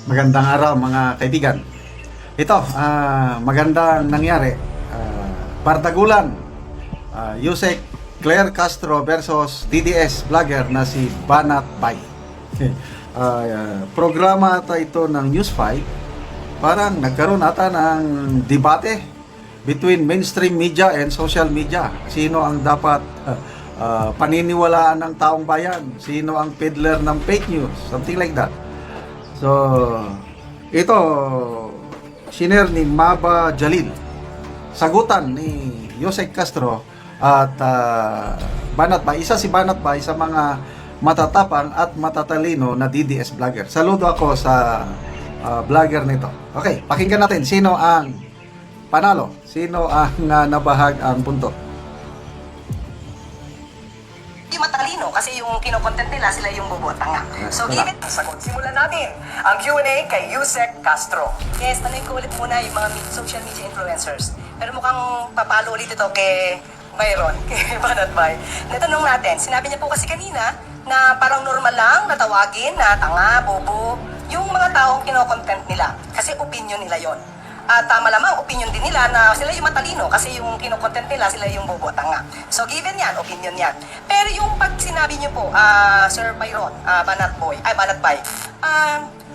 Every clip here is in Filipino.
Magandang araw mga kaibigan. Ito, magandang nangyari. Bardagulan, Yusek Claire Castro versus DDS vlogger na si Banat Bay. Programa ata ito ng News 5. Parang nagkaroon ata ng debate between mainstream media and social media. Sino ang dapat paniniwalaan ng taong bayan? Sino ang peddler ng fake news? Something like that. So, ito, siner ni Maba Jalil. Sagutan ni Yusek Castro at Banat Bay. Isa si Banat Bay sa mga matatapang at matatalino na DDS vlogger. Saludo ako sa vlogger nito. Okay, pakinggan natin sino ang panalo. Sino ang nabahag ang punto. Matalino kasi yung kinokontent nila sila yung bubotanga. So given sagot, simulan natin ang Q&A kay Yusek Castro. Yes, tanongin ko ulit muna yung mga social media influencers. Pero mukhang papalo ulit ito kay Byron, kay Banat Bay. Natanong natin, sinabi niya po kasi kanina na parang normal lang natawagin na tanga, bobo, yung mga taong kinokontent nila. Kasi opinion nila yon. At malamang opinion din nila na sila yung matalino kasi yung kinokontent nila sila yung bobo tanga. So given yan, opinion yan. Pero yung pag sinabi niyo po, Sir Byron, Banat Bay,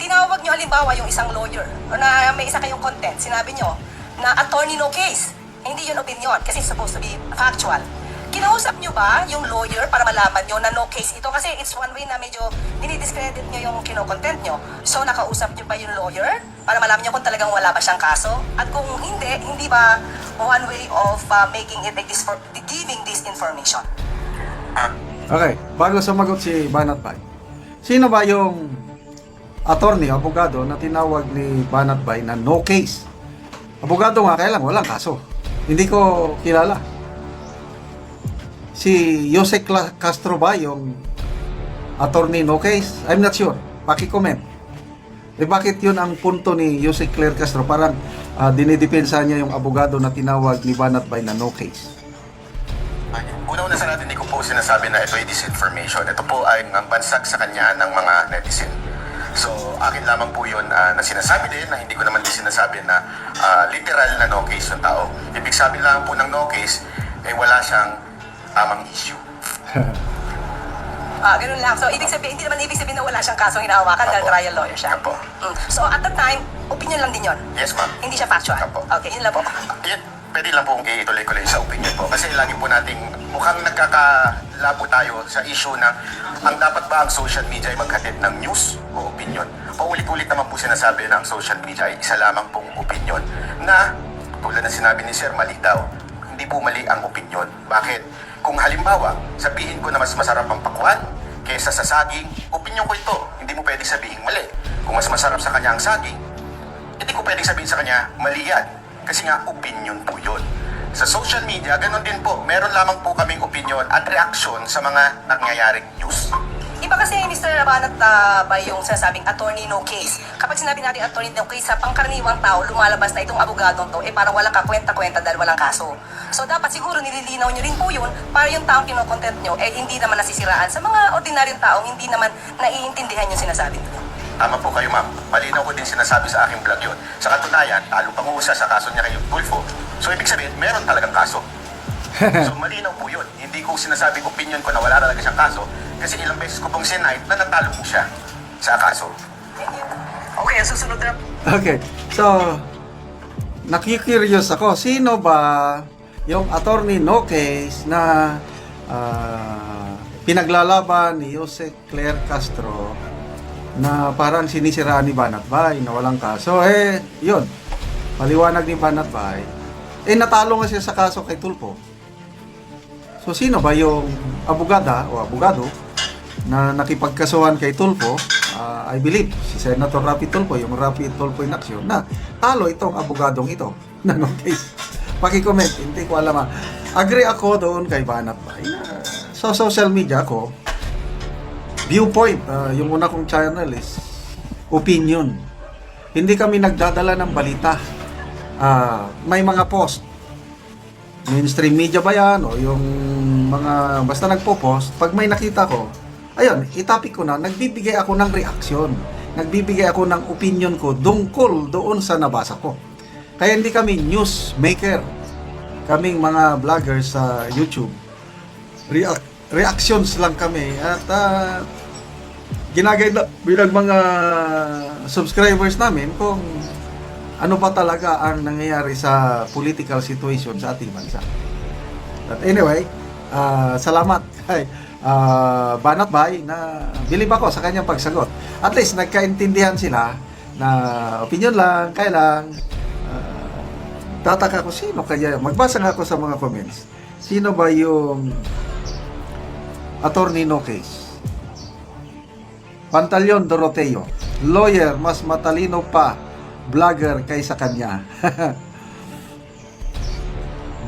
tinawag niyo halimbawa yung isang lawyer o na may isa kayong content, sinabi niyo na attorney no case. Hindi yun opinion kasi it's supposed to be factual. Kinausap nyo ba yung lawyer para malaman nyo na no case ito? Kasi it's one way na medyo dinidiscredit nyo yung kinokontent nyo. So, nakausap nyo ba yung lawyer para malaman nyo kung talagang wala ba siyang kaso? At kung hindi ba one way of giving this information? Okay, bago sumagot si Banat Bay. Sino ba yung attorney, abogado na tinawag ni Banat Bay na no case? Abogado nga, kaya lang walang kaso. Hindi ko kilala. Si Yusek Castro ba yung attorney no case? I'm not sure. Paki-comment. Bakit yun ang punto ni Yusek Claire Castro? Parang dinidepensa niya yung abogado na tinawag ni Banat Bay na no case. Una-una sa natin, hindi ko po sinasabi na ito ay disinformation. Ito po ay ang bansag sa kanya ng mga netizen. So, akin lamang po yun na sinasabi din, na hindi ko naman din sinasabi na literal na no case yung tao. Ibig sabihin lang po ng no case, wala siyang tamang issue. Ganun lang. So, hindi naman ibig sabihin na wala siyang kasong hinahawakan dahil trial lawyer siya. Apo. So, at the time, opinion lang din yun. Yes, ma'am. Hindi siya factual. Apo. Okay, yun lang po. Yan, pwede lang po kung ituloy ko lang sa opinion po. Kasi lagi po nating mukhang nagkakalabo tayo sa issue ng ang dapat ba ang social media ay maghatid ng news o opinion. Paulit-ulit naman po sinasabi na ang social media ay isa lamang pong opinion na tulad na sinabi ni Sir, mali daw. Hindi po mali ang opinion. Bakit? Kung halimbawa, sabihin ko na mas masarap ang pakwan kaysa sa saging, opinion ko ito. Hindi mo pwedeng sabihin mali. Kung mas masarap sa kanya ang saging, hindi ko pwedeng sabihin sa kanya mali yan. Kasi nga, opinion po yun. Sa social media, ganun din po. Meron lamang po kaming opinion at reaksyon sa mga nangyayaring news. Iba kasi, Mr. Banat ba yung sinasabing attorney no case? Kapag sinabi natin attorney no case, sa pangkaraniwang tao, lumalabas na itong abogadong to, parang walang kakwenta-kwenta dahil walang kaso. So, dapat siguro nililinaw nyo rin po yun para yung taong kinokontent nyo, hindi naman nasisiraan sa mga ordinaryong taong hindi naman naiintindihan yung sinasabi nyo. Tama po kayo, ma'am. Malinaw ko din sinasabi sa aking vlog yun. Sa katunayan, talo pang usa sa kaso niya kay Tulfo. So, ibig sabihin, meron talagang kaso. So, malinaw po yun. Hindi ko sinasabing opinion ko na wala talaga siyang kaso kasi ilang beses ko pong sinight na natalo po siya sa kaso. Okay, ang susunod na. Okay, so nakikurious ako, sino ba yung attorney no case na pinaglalaban ni Yusek Claire Castro na parang sinisiraan ni Banat Bay na walang kaso? Yun, paliwanag ni Banat Bay, natalo nga siya sa kaso kay Tulfo. So, sino ba yung abogada o abogado na nakipagkasuhan kay Tulfo? I believe si Senator Rapi Tulfo, yung Rapi Tulfo in action, na talo itong abogadong ito na no case. Paki-comment, hindi ko alam. Agree ako doon kay Banat Bay. Sa social media ako, viewpoint, yung una kong channel is opinion. Hindi kami nagdadala ng balita. May mga post, mainstream media ba yan o yung mga basta nagpo-post, pag may nakita ko, ayun, itapik ko na, nagbibigay ako ng reaksyon. nagbibigay ako ng opinion ko tungkol doon sa nabasa ko. Kaya hindi kami news maker. Kaming mga vloggers sa YouTube. Reactions lang kami at ginagaya bilang mga subscribers namin kung ano ba talaga ang nangyayari sa political situation sa ating bansa. But anyway, salamat kay Banat Bay na bilib ako sa kanyang pagsagot. At least nagkaintindihan sila na opinion lang, kaya lang tataka ko sino kaya. Magbasa nga ako sa mga comments. Sino ba yung attorney no case? Pantaleon Doroteo, lawyer, mas matalino pa vlogger kaysa kanya.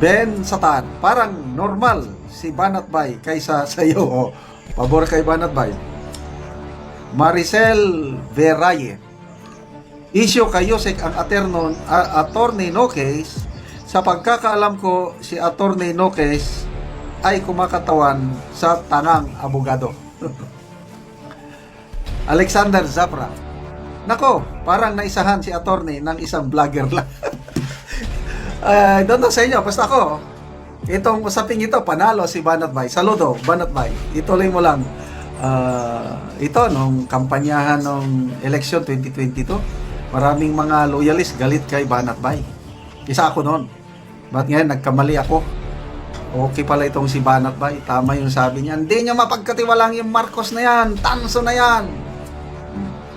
Ben Satan, parang normal si Banat Bay kaysa sa iyo. Oh, pabor kay Banat Bay. Maricel Veraye, issue kay Yusek ang attorney no case. Sa pagkakaalam ko, si attorney no case ay kumakatawan sa tangang abogado. Alexander Zapra, nako, parang naisahan si attorney ng isang vlogger lang. Don't know sa inyo, basta ako, itong usaping ito, panalo si Banat Bay. Saludo, Banat Bay. Ituloy mo lang. Ito, nung kampanyahan ng election 2022, maraming mga loyalist galit kay Banat Bay. Isa ako noon. Ba't ngayon, nagkamali ako? Okay pala itong si Banat Bay. Tama yung sabi niya. Hindi niya mapagkatiwalang yung Marcos na yan. Tanso na yan.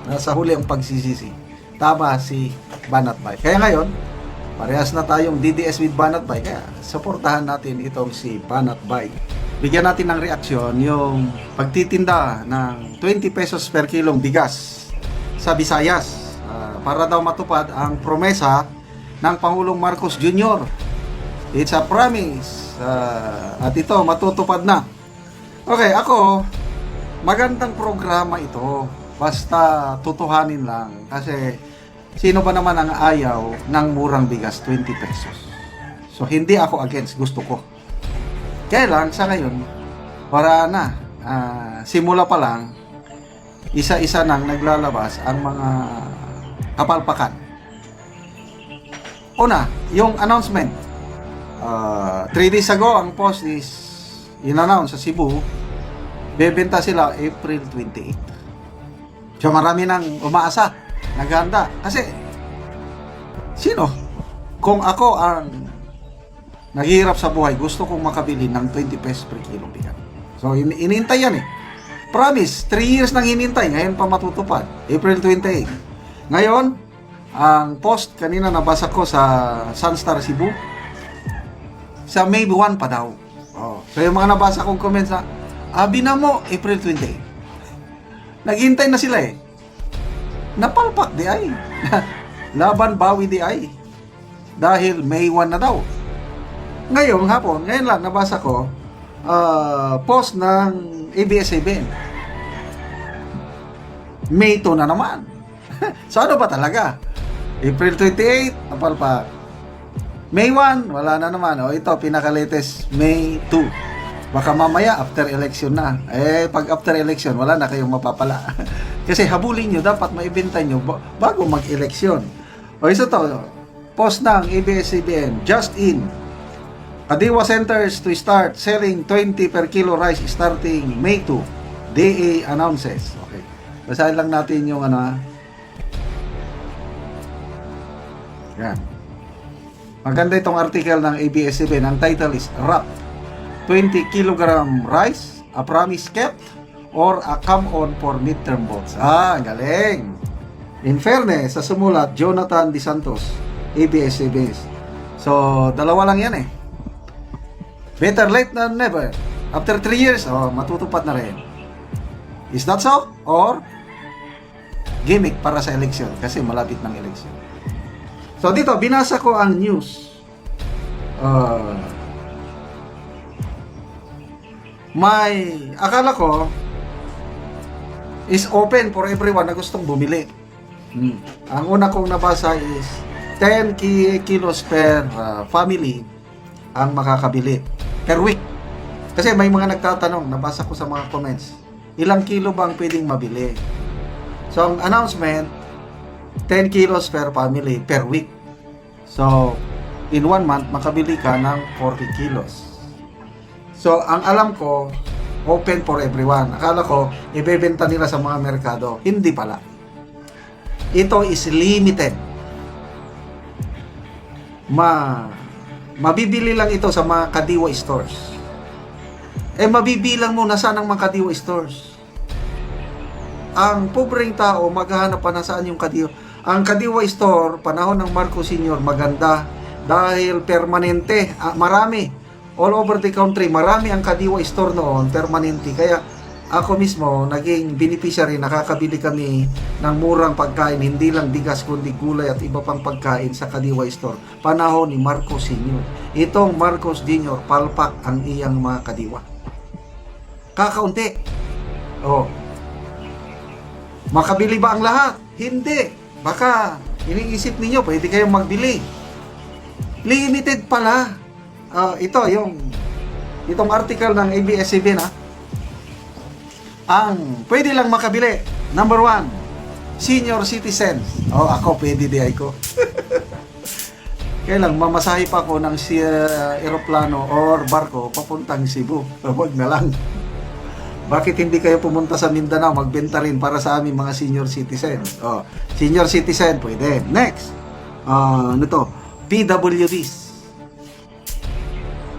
Nasa huli ang pagsisisi. Tama si Banat Bay. Kaya ngayon, parehas na tayong DDS with Banat Bay. Kaya suportahan natin itong si Banat Bay. Bigyan natin ng reaksyon yung pagtitinda ng 20 pesos per kilong bigas sa Visayas para daw matupad ang promesa ng Pangulong Marcos Jr. It's a promise at ito matutupad na. Okay, ako, magandang programa ito. Basta tutuhanin lang. Kasi sino ba naman ang ayaw ng murang bigas, 20 pesos? So, hindi ako against, gusto ko. Kaya lang, sa ngayon, para na, simula pa lang, isa-isa nang naglalabas ang mga kapalpakan. Una, yung announcement. 3 days ago, ang post is in-announce sa Cebu, bebenta sila April 28. So, marami nang umaasa, naghanda. Kasi, sino? Kung ako ang naghihirap sa buhay, gusto kong makabili ng 20 pesos per kilo bigas. So, inintay yan eh. Promise, 3 years nang hinintay, ngayon pa matutupad. April 28. Ngayon, ang post kanina nabasa ko sa Sunstar Cebu, sa May 1 pa daw. Oh. So, yung mga nabasa kong comments na, binamo, April 28. Naghintay na sila eh. Napalpak di ay. Laban bawi di ay. Dahil May 1 na daw. Ngayon lang nabasa ko post ng ABS-CBN. May 2 na naman. So ano ba talaga? April 28, napalpak. May 1, wala na naman. O ito, pinaka-latest, May 2. Baka mamaya after election na. Pag after election, wala na kayong mapapala. Kasi habulin nyo, dapat maibenta nyo bago mag-eleksyon. O isa to, post ng ABS-CBN, just in. Kadiwa centers to start selling 20 per kilo rice starting May 2. DA announces. Okay. Basahin lang natin yung yan. Maganda itong article ng ABS-CBN. Ang title is Wrap 20 kilogram rice, a promise kept, or a come on for midterm votes. Galing. In fairness, sa sumulat, Jonathan De Santos, ABS-CBN. So, dalawa lang yan eh. Better late than never. After 3 years, matutupad na rin. Is that so? Or gimmick para sa election? Kasi malapit ng election. So, dito, binasa ko ang news. Akala ko is open for everyone na gustong bumili. Ang una kong nabasa is 10 kilos per family ang makakabili per week. Kasi may mga nagtatanong, nabasa ko sa mga comments, ilang kilo bang pwedeng mabili? So, ang announcement, 10 kilos per family per week. So, in 1 month, makabili ka ng 40 kilos. So, ang alam ko, open for everyone. Akala ko, ibebenta nila sa mga merkado. Hindi pala. Ito is limited. Mabibili lang ito sa mga Kadiwa stores. Mabibilang mo na saan ang mga Kadiwa stores. Ang pobreng tao, maghahanap pa na saan yung Kadiwa. Ang Kadiwa store, panahon ng Marcos Sr., maganda dahil permanente. Marami. All over the country, marami ang Kadiwa store noon, permanente. Kaya ako mismo, naging beneficiary, nakakabili kami ng murang pagkain, hindi lang bigas, kundi gulay at iba pang pagkain sa Kadiwa store. Panahon ni Marcos Sr. Itong Marcos Jr., palpak ang iyang mga Kadiwa. Kakaunti. Makabili ba ang lahat? Hindi. Baka iniisip ninyo, pwede kayong magbili. Limited pala. Itong article ng ABS-CBN, ang pwede lang makabili. Number 1, senior citizens. Ako pwede di ay ko. Kailang mamasahe pa ako ng aeroplano or barko papuntang Cebu. Huwag na lang. Bakit hindi kayo pumunta sa Mindanao, magbenta rin para sa aming mga senior citizen? Senior citizen, pwede. Next, PWDs.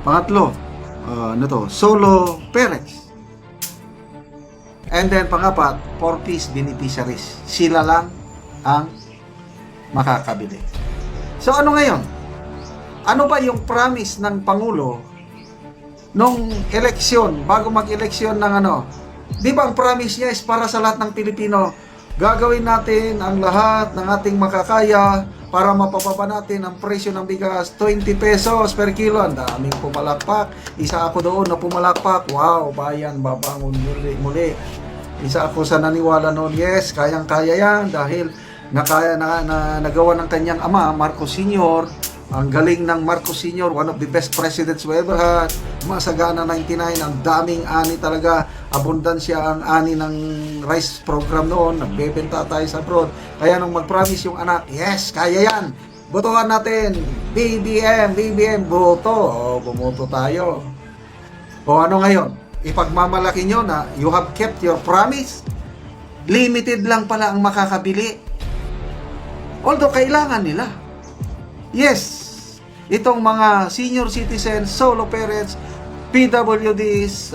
Pangatlo, solo parents. And then, pangapat, 4-piece beneficiaries. Sila lang ang makakabili. So, ano ngayon? Ano ba yung promise ng Pangulo nung eleksyon, bago mag-eleksyon ng di ba ang promise niya is para sa lahat ng Pilipino, gagawin natin ang lahat ng ating makakaya para mapababa natin ang presyo ng bigas, 20 pesos per kilo. Ang daming pumalakpak. Isa ako doon na pumalakpak. Wow, bayan, babangon muli. Isa ako sa naniwala noon, yes, kayang-kaya yan dahil nagawa ng kanyang ama, Marcos Sr., ang galing ng Marcos Sr., one of the best presidents we ever had. Masagana 99, ang daming ani talaga. Abundansya ang ani ng rice program noon. Nagbebenta tayo sa abroad. Kaya nung mag-promise yung anak, yes, kaya yan. Botohan natin. BBM, boto. Bumoto tayo. Ano ngayon? Ipagmamalaki nyo na you have kept your promise. Limited lang pala ang makakabili. Although kailangan nila. Yes, itong mga senior citizens, solo parents, PWDs,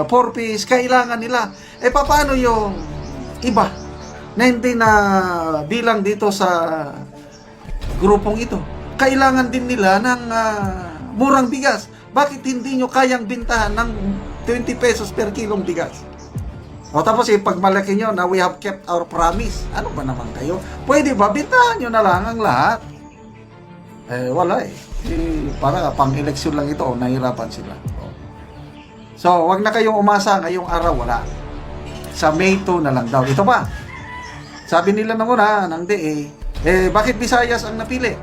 4Ps, kailangan nila. Paano yung iba na hindi na bilang dito sa grupong ito? Kailangan din nila ng murang bigas. Bakit hindi nyo kayang bintahan ng 20 pesos per kilong bigas? Tapos ipagmalaki nyo na we have kept our promise. Ano ba naman kayo? Pwede ba bintahan nyo na lang ang lahat? Wala para pang-eleksyon lang ito, nahirapan sila. So, wag na kayong umasa ngayong araw, wala. Sa May 2 na lang daw. Ito ba? Sabi nila na muna ng DA, bakit Visayas ang napili?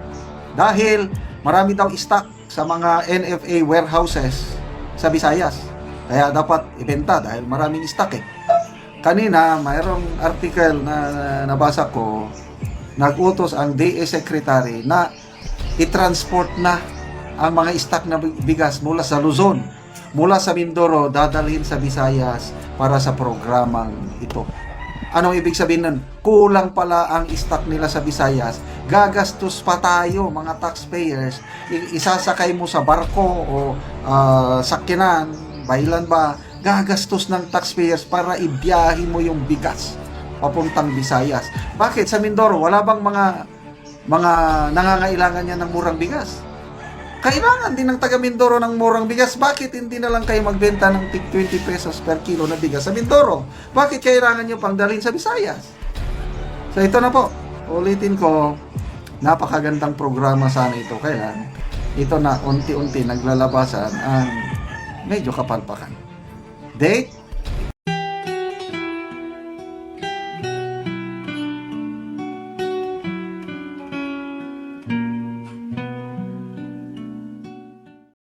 Dahil marami daw stock sa mga NFA warehouses sa Visayas. Kaya dapat ibenta dahil maraming stock Kanina, mayroong article na nabasa ko, nag-utos ang DA Secretary na i-transport na ang mga stock na bigas mula sa Luzon, mula sa Mindoro, dadalhin sa Visayas para sa programang ito. Anong ibig sabihin nun? Kulang pala ang stock nila sa Visayas. Gagastos pa tayo, mga taxpayers. Isasakay mo sa barko o sakyanan, bailan ba, gagastos ng taxpayers para ibiyahin mo yung bigas papuntang Visayas. Bakit? Sa Mindoro, wala bang mga nangangailangan niya ng murang bigas? Kailangan din ng taga Mindoro ng murang bigas. Bakit hindi na lang kayo magbenta ng 20 pesos per kilo na bigas sa Mindoro? Bakit kailangan nyo pang dalhin sa Visayas? So ito na po, ulitin ko, napakagandang programa sana ito. Kaya ito na unti-unti naglalabasan ang medyo kapalpakan. Date,